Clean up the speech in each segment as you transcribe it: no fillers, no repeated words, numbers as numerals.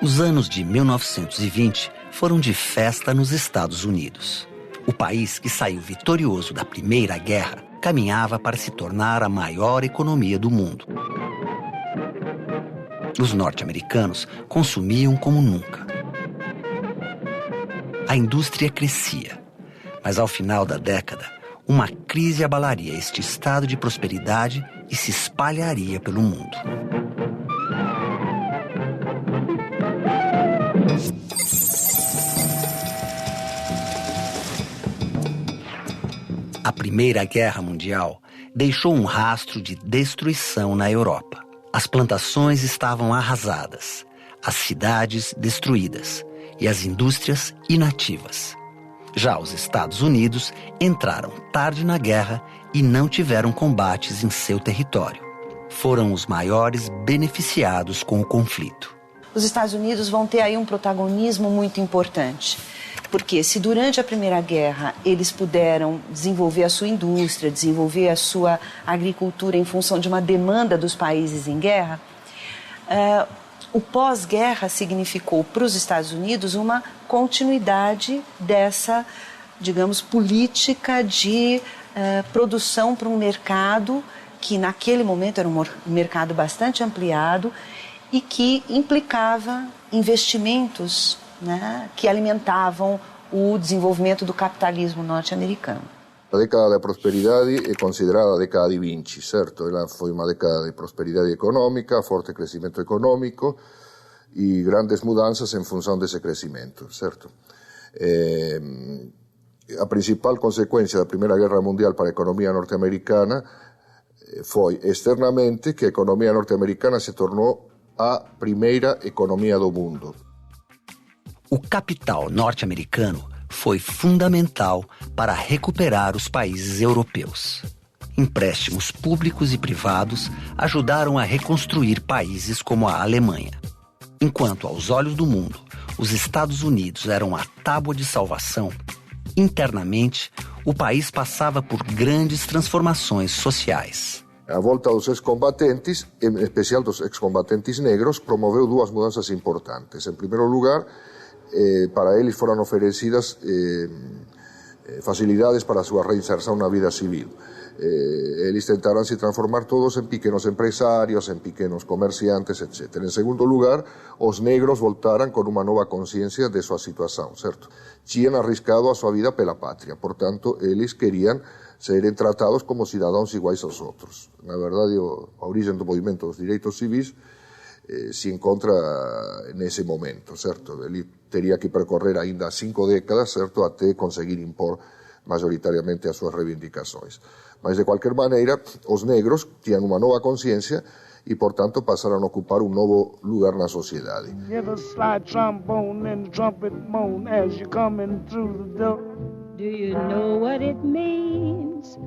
Os anos de 1920 foram de festa nos Estados Unidos. O país que saiu vitorioso da Primeira Guerra caminhava para se tornar a maior economia do mundo. Os norte-americanos consumiam como nunca. A indústria crescia, mas ao final da década, uma crise abalaria este estado de prosperidade e se espalharia pelo mundo. A Primeira Guerra Mundial deixou um rastro de destruição na Europa. As plantações estavam arrasadas, as cidades destruídas e as indústrias inativas. Já os Estados Unidos entraram tarde na guerra e não tiveram combates em seu território. Foram os maiores beneficiados com o conflito. Os Estados Unidos vão ter aí um protagonismo muito importante. Porque se durante a Primeira Guerra eles puderam desenvolver a sua indústria, desenvolver a sua agricultura em função de uma demanda dos países em guerra, o pós-guerra significou para os Estados Unidos uma continuidade dessa, digamos, política de produção para um mercado que naquele momento era um mercado bastante ampliado e que implicava investimentos, né, que alimentavam o desenvolvimento do capitalismo norte-americano. A década da prosperidade é considerada a década de Vinci, certo? Ela foi uma década de prosperidade econômica, forte crescimento econômico e grandes mudanças em função desse crescimento, certo? A principal consequência da Primeira Guerra Mundial para a economia norte-americana foi, externamente, que a economia norte-americana se tornou a primeira economia do mundo. O capital norte-americano foi fundamental para recuperar os países europeus. Empréstimos públicos e privados ajudaram a reconstruir países como a Alemanha. Enquanto, aos olhos do mundo, os Estados Unidos eram a tábua de salvação, internamente, o país passava por grandes transformações sociais. A volta dos ex-combatentes, em especial dos ex-combatentes negros, promoveu duas mudanças importantes. Em primeiro lugar, para eles foram oferecidas facilidades para a sua reinserção na vida civil. Eles tentaram se transformar todos em pequenos empresários, em pequenos comerciantes, etc. Em segundo lugar, os negros voltaram com uma nova consciência de sua situação, certo? Tinham arriscado a sua vida pela pátria, portanto, eles queriam serem tratados como cidadãos iguais aos outros. Na verdade, a origem do movimento dos direitos civis se encontra nesse momento, certo? Ele teria que percorrer ainda 5 décadas, certo, até conseguir impor majoritariamente as suas reivindicações. Mas, de qualquer maneira, os negros tinham uma nova consciência e, portanto, passaram a ocupar um novo lugar na sociedade. Do you know what it means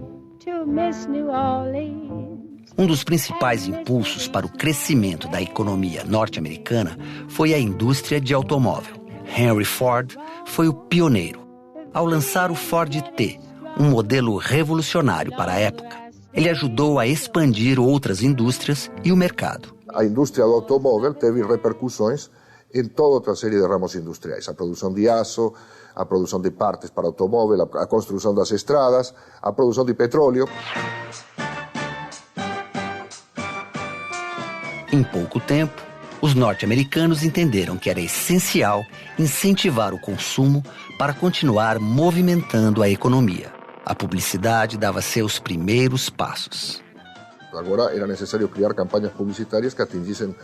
to miss New Orleans? Um dos principais impulsos para o crescimento da economia norte-americana foi a indústria de automóvel. Henry Ford foi o pioneiro. Ao lançar o Ford T, um modelo revolucionário para a época, ele ajudou a expandir outras indústrias e o mercado. A indústria do automóvel teve repercussões em toda outra série de ramos industriais. A produção de aço, a produção de partes para automóvel, a construção das estradas, a produção de petróleo. Em pouco tempo, os norte-americanos entenderam que era essencial incentivar o consumo para continuar movimentando a economia. A publicidade dava seus primeiros passos. Agora era necessário criar campanhas publicitárias que atingissem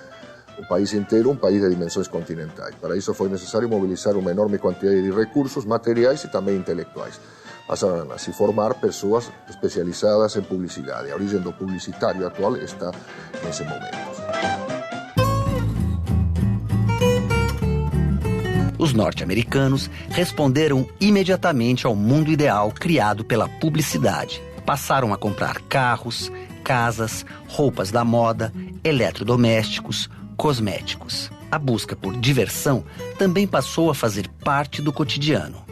o país inteiro, um país de dimensões continentais. Para isso foi necessário mobilizar uma enorme quantidade de recursos materiais e também intelectuais. Passaram a se formar pessoas especializadas em publicidade. A origem do publicitário atual está nesse momento. Os norte-americanos responderam imediatamente ao mundo ideal criado pela publicidade. Passaram a comprar carros, casas, roupas da moda, eletrodomésticos, cosméticos. A busca por diversão também passou a fazer parte do cotidiano.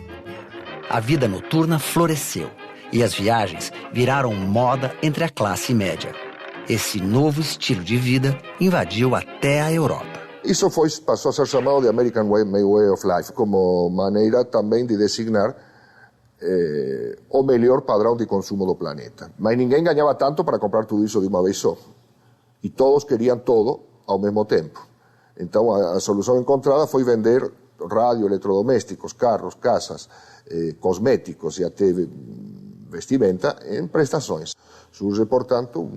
A vida noturna floresceu e as viagens viraram moda entre a classe média. Esse novo estilo de vida invadiu até a Europa. Isso passou a ser chamado de American Way of Life, como maneira também de designar o melhor padrão de consumo do planeta. Mas ninguém ganhava tanto para comprar tudo isso de uma vez só. E todos queriam todo ao mesmo tempo. Então a solução encontrada foi vender rádio, eletrodomésticos, carros, casas, cosméticos e até vestimenta em prestações. Surge, portanto,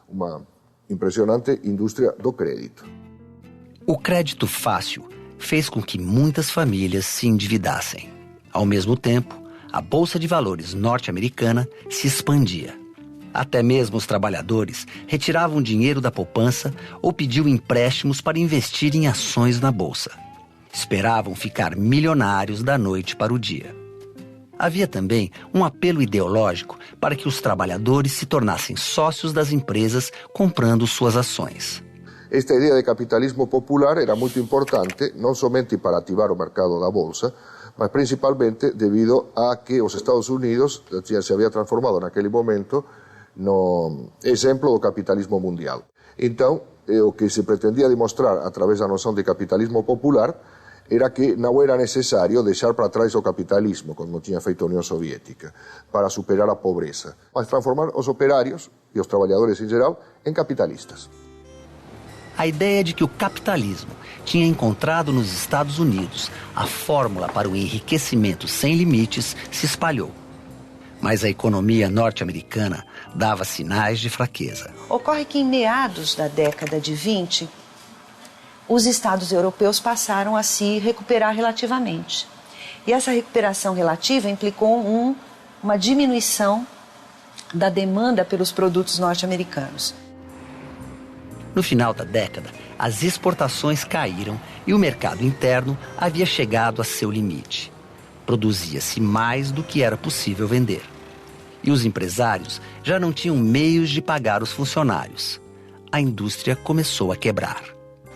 uma impressionante indústria do crédito. O crédito fácil fez com que muitas famílias se endividassem. Ao mesmo tempo, a Bolsa de Valores norte-americana se expandia. Até mesmo os trabalhadores retiravam dinheiro da poupança ou pediam empréstimos para investir em ações na Bolsa. Esperavam ficar milionários da noite para o dia. Havia também um apelo ideológico para que os trabalhadores se tornassem sócios das empresas comprando suas ações. Esta ideia de capitalismo popular era muito importante, não somente para ativar o mercado da Bolsa, mas principalmente devido a que os Estados Unidos se havia transformado naquele momento no exemplo do capitalismo mundial. Então, o que se pretendia demonstrar através da noção de capitalismo popular era que não era necessário deixar para trás o capitalismo, como tinha feito a União Soviética, para superar a pobreza, mas transformar os operários e os trabalhadores em geral em capitalistas. A ideia de que o capitalismo tinha encontrado nos Estados Unidos a fórmula para o enriquecimento sem limites se espalhou. Mas a economia norte-americana dava sinais de fraqueza. Ocorre que em meados da década de 20, os estados europeus passaram a se recuperar relativamente. E essa recuperação relativa implicou uma diminuição da demanda pelos produtos norte-americanos. No final da década, as exportações caíram e o mercado interno havia chegado a seu limite. Produzia-se mais do que era possível vender. E os empresários já não tinham meios de pagar os funcionários. A indústria começou a quebrar.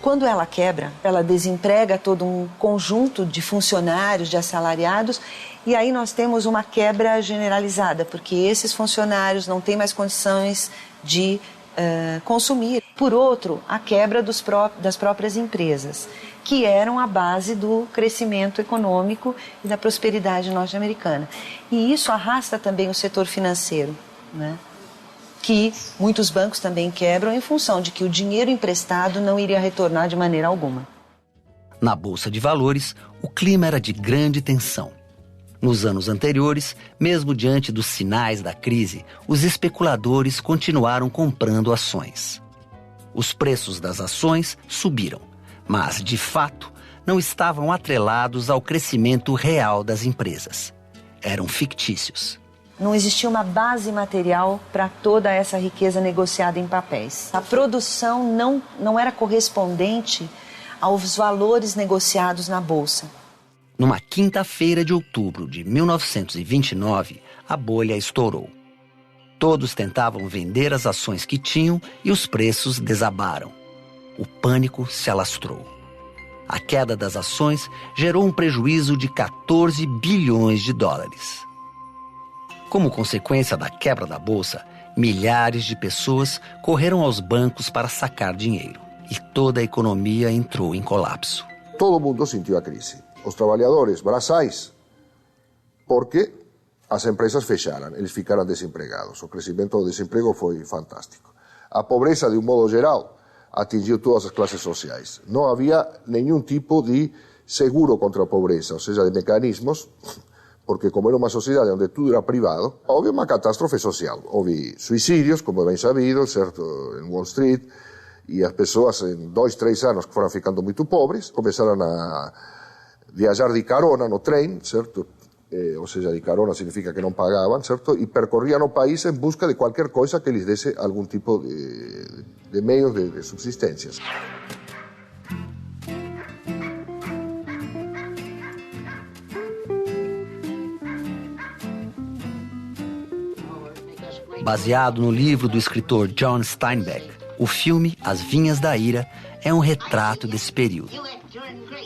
Quando ela quebra, ela desemprega todo um conjunto de funcionários, de assalariados, e aí nós temos uma quebra generalizada, porque esses funcionários não têm mais condições de consumir. Por outro, a quebra das próprias empresas, que eram a base do crescimento econômico e da prosperidade norte-americana. E isso arrasta também o setor financeiro, né? Que muitos bancos também quebram em função de que o dinheiro emprestado não iria retornar de maneira alguma. Na Bolsa de Valores, o clima era de grande tensão. Nos anos anteriores, mesmo diante dos sinais da crise, os especuladores continuaram comprando ações. Os preços das ações subiram, mas, de fato, não estavam atrelados ao crescimento real das empresas. Eram fictícios. Não existia uma base material para toda essa riqueza negociada em papéis. A produção não era correspondente aos valores negociados na Bolsa. Numa quinta-feira de outubro de 1929, a bolha estourou. Todos tentavam vender as ações que tinham e os preços desabaram. O pânico se alastrou. A queda das ações gerou um prejuízo de 14 bilhões de dólares. Como consequência da quebra da bolsa, milhares de pessoas correram aos bancos para sacar dinheiro e toda a economia entrou em colapso. Todo mundo sentiu a crise. Os trabalhadores braçais, porque as empresas fecharam, eles ficaram desempregados. O crescimento do desemprego foi fantástico. A pobreza, de um modo geral, atingiu todas as classes sociais. Não havia nenhum tipo de seguro contra a pobreza, ou seja, de mecanismos, porque como era uma sociedade onde tudo era privado, houve uma catástrofe social. Houve suicídios, como é bem sabido, certo, em Wall Street, e as pessoas, em 2, 3 anos que foram ficando muito pobres, começaram a viajar de carona no trem, certo? Ou seja, de carona significa que não pagavam, certo? E percorriam o país em busca de qualquer coisa que lhes desse algum tipo de meios de subsistência. Baseado no livro do escritor John Steinbeck, o filme As Vinhas da Ira é um retrato desse período.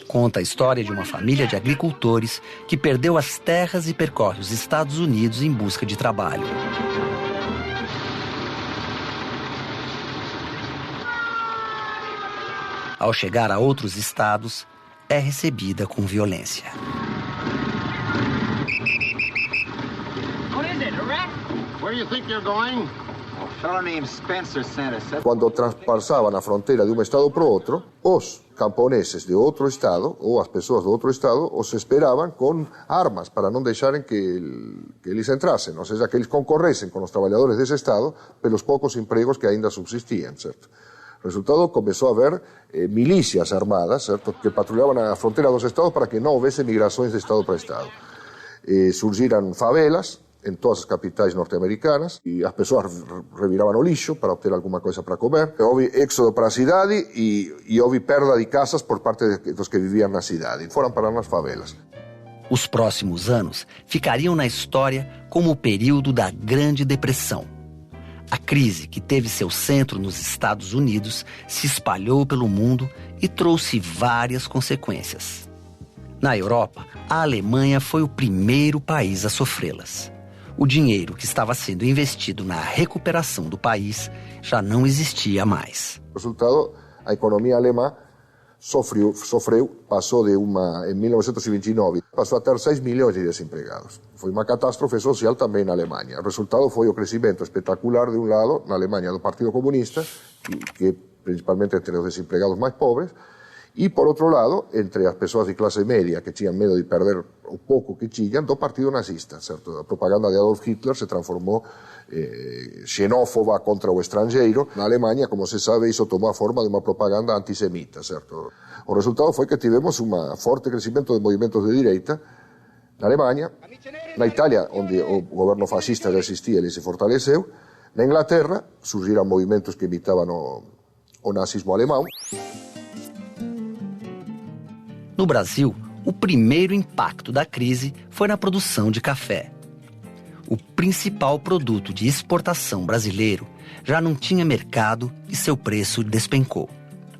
Conta a história de uma família de agricultores que perdeu as terras e percorre os Estados Unidos em busca de trabalho. Ao chegar a outros estados, é recebida com violência. Quando transpassavam a fronteira de um estado para o outro, os camponeses de outro estado, ou as pessoas de outro estado, os esperavam com armas para não deixarem que eles entrassem, ou seja, que eles concorressem com os trabalhadores desse estado pelos poucos empregos que ainda subsistiam, certo? Resultado, começou a haver milícias armadas, certo? Que patrulhavam a fronteira dos estados para que não houvesse migrações de estado para estado. Surgiram favelas em todas as capitais norte-americanas e as pessoas reviravam o lixo para obter alguma coisa para comer. Houve éxodo para a cidade e houve perda de casas por parte dos que viviam na cidade. Foram parar nas favelas. Os próximos anos ficariam na história como o período da Grande Depressão. A crise, que teve seu centro nos Estados Unidos, se espalhou pelo mundo e trouxe várias consequências. Na Europa, a Alemanha foi o primeiro país a sofrê-las. O dinheiro que estava sendo investido na recuperação do país já não existia mais. Resultado, a economia alemã sofreu, passou de em 1929, passou a ter 6 milhões de desempregados. Foi uma catástrofe social também na Alemanha. O resultado foi o crescimento espetacular, de um lado, na Alemanha, do Partido Comunista, que principalmente entre os desempregados mais pobres, e, por outro lado, entre as pessoas de classe média que tinham medo de perder o pouco que tinham, do Partido Nazista, certo? A propaganda de Adolf Hitler se transformou xenófoba contra o estrangeiro. Na Alemanha, como se sabe, isso tomou a forma de uma propaganda antissemita, certo? O resultado foi que tivemos um forte crescimento de movimentos de direita na Alemanha, na Itália, onde o governo fascista já existia, ele se fortaleceu, na Inglaterra surgiram movimentos que imitavam o nazismo alemão. No Brasil, o primeiro impacto da crise foi na produção de café. O principal produto de exportação brasileiro já não tinha mercado e seu preço despencou.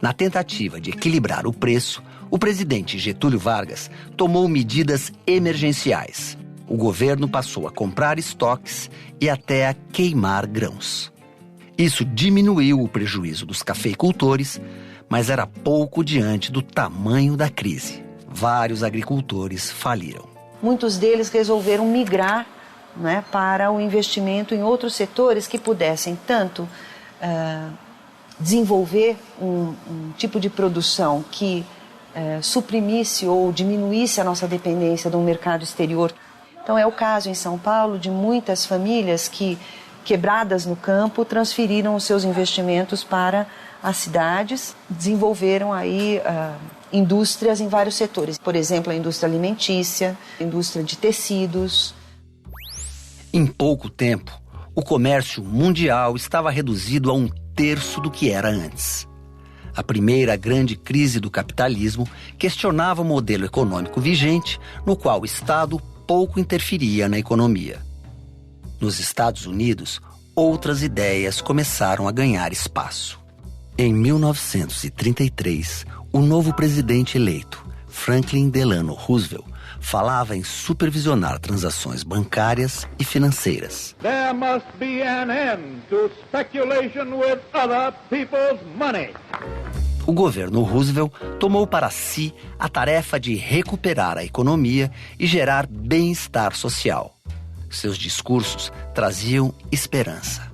Na tentativa de equilibrar o preço, o presidente Getúlio Vargas tomou medidas emergenciais. O governo passou a comprar estoques e até a queimar grãos. Isso diminuiu o prejuízo dos cafeicultores, mas era pouco diante do tamanho da crise. Vários agricultores faliram. Muitos deles resolveram migrar, né, para o investimento em outros setores que pudessem tanto desenvolver um tipo de produção que suprimisse ou diminuísse a nossa dependência do mercado exterior. Então é o caso em São Paulo de muitas famílias que, quebradas no campo, transferiram os seus investimentos para as cidades, desenvolveram aí indústrias em vários setores. Por exemplo, a indústria alimentícia, a indústria de tecidos. Em pouco tempo, o comércio mundial estava reduzido a 1/3 do que era antes. A primeira grande crise do capitalismo questionava o modelo econômico vigente, no qual o Estado pouco interferia na economia. Nos Estados Unidos, outras ideias começaram a ganhar espaço. Em 1933, o novo presidente eleito, Franklin Delano Roosevelt, falava em supervisionar transações bancárias e financeiras. There must be an end to speculation with other people's money. O governo Roosevelt tomou para si a tarefa de recuperar a economia e gerar bem-estar social. Seus discursos traziam esperança.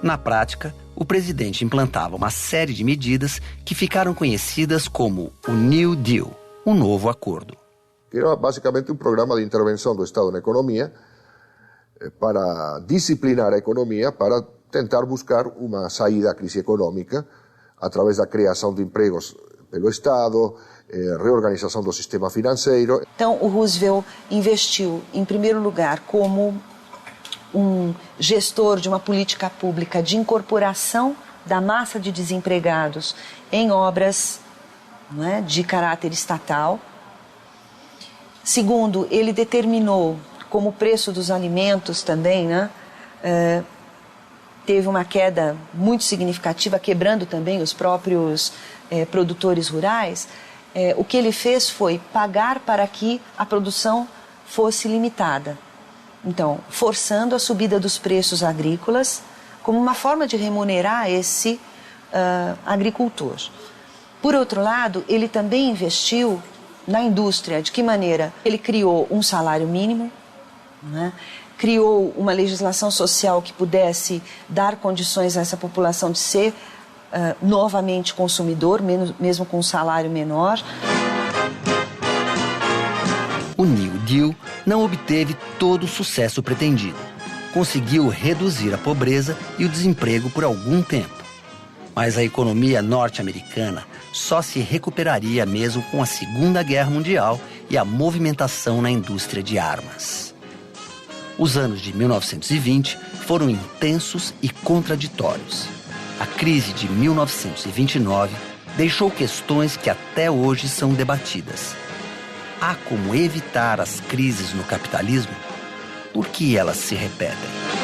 Na prática, o presidente implantava uma série de medidas que ficaram conhecidas como o New Deal, o novo acordo. Era basicamente um programa de intervenção do Estado na economia para disciplinar a economia, para tentar buscar uma saída à crise econômica através da criação de empregos pelo Estado, reorganização do sistema financeiro. Então, o Roosevelt investiu, em primeiro lugar, como um gestor de uma política pública de incorporação da massa de desempregados em obras, não é, de caráter estatal. Segundo, ele determinou, como o preço dos alimentos também, né, teve uma queda muito significativa, quebrando também os próprios produtores rurais, o que ele fez foi pagar para que a produção fosse limitada. Então, forçando a subida dos preços agrícolas como uma forma de remunerar esse agricultor. Por outro lado, ele também investiu na indústria. De que maneira? Ele criou um salário mínimo, né? Criou uma legislação social que pudesse dar condições a essa população de ser novamente consumidor, mesmo com um salário menor. O New Deal não obteve todo o sucesso pretendido. Conseguiu reduzir a pobreza e o desemprego por algum tempo. Mas a economia norte-americana só se recuperaria mesmo com a Segunda Guerra Mundial e a movimentação na indústria de armas. Os anos de 1920 foram intensos e contraditórios. A crise de 1929 deixou questões que até hoje são debatidas. Há como evitar as crises no capitalismo? Por que elas se repetem?